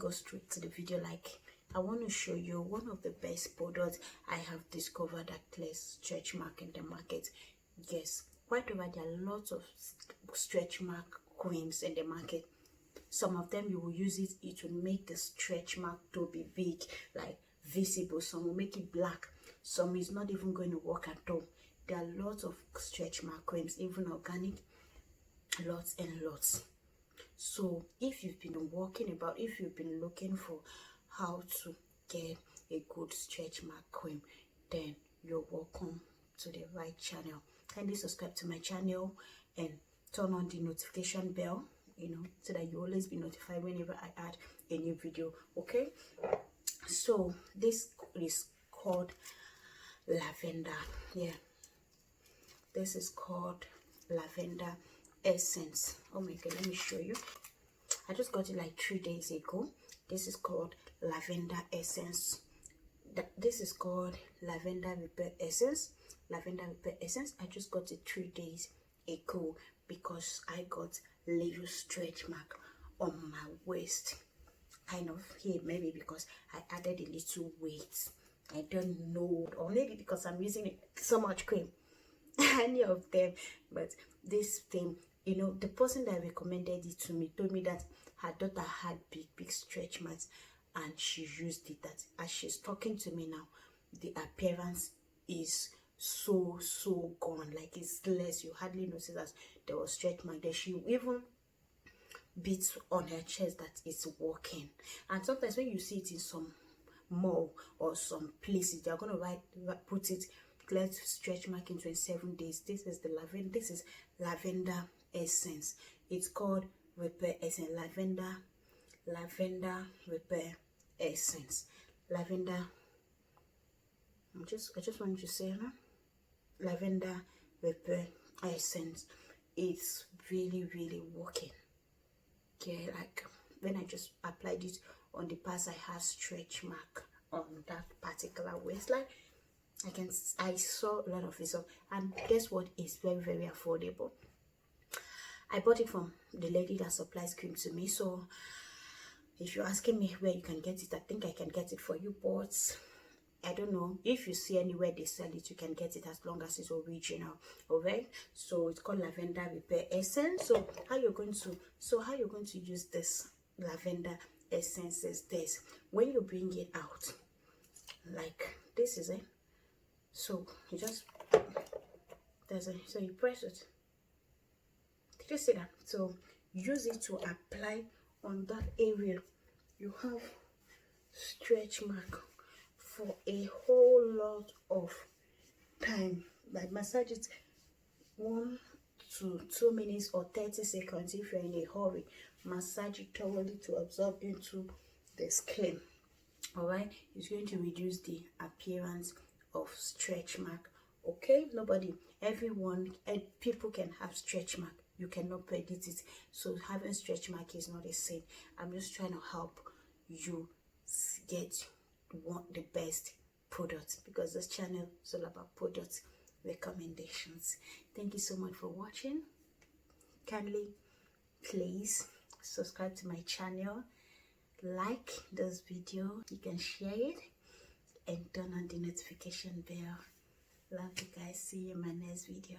go straight to the video. Like, I want to show you one of the best products I have discovered that clears stretch mark in the market. Yes, quite over there are lots of stretch mark creams in the market. Some of them you will use it, it will make the stretch mark to be big, like visible. Some will make it black, some is not even going to work at all. There are lots of stretch mark creams, even organic, lots and lots. So if you've been if you've been looking for how to get a good stretch mark cream, then you're welcome to the right channel. Kindly subscribe to my channel and turn on the notification bell, so that you always be notified whenever I add a new video. Okay, so this is called Lavender. Yeah, this is called Lavender Essence. Oh my god, let me show you. I just got it like 3 days ago. This is called Lavender Essence. This is called Lavender Repair Essence. Lavender Repair Essence. I just got it 3 days ago because I got little stretch mark on my waist. Kind of here, maybe because I added a little weight. I don't know, or maybe because I'm using so much cream. Any of them, but this thing, the person that recommended it to me told me that her daughter had big stretch marks and she used it. That as she's talking to me now, the appearance is so gone, like it's less. You hardly notice that there was stretch mark there. She even beats on her chest that it's working. And sometimes when you see it in some mall or some places, they're gonna put it clear stretch mark in 27 days. This is Lavender Essence. It's called Repair Essence. Lavender Repair Essence. Lavender. I just want you to say Lavender Repair Essence. It's really working. Okay, like when I just applied it on the past, I had stretch mark on that particular waistline. I saw a lot of results, and guess what? It's very affordable. I bought it from the lady that supplies cream to me. So if you're asking me where you can get it, I think I can get it for you, but I don't know if you see anywhere they sell it. You can get it as long as it's original. Okay, so it's called Lavender Repair Essence. So how you're going to use this Lavender Essence is this. When you bring it out, like this is it. So you just so you press it. Did you see that? So use it to apply on that area you have stretch mark for a whole lot of time. Like massage it 1 to 2 minutes or 30 seconds. If you're in a hurry, massage it thoroughly to absorb into the skin. All right, it's going to reduce the appearance of stretch mark. Okay, people can have stretch mark. You cannot predict it, so having stretch mark is not a sin. I'm just trying to help you get the best products, because this channel is all about product recommendations. Thank you so much for watching. Kindly please subscribe to my channel, like this video, you can share it, and turn on the notification bell. Love you guys. See you in my next video.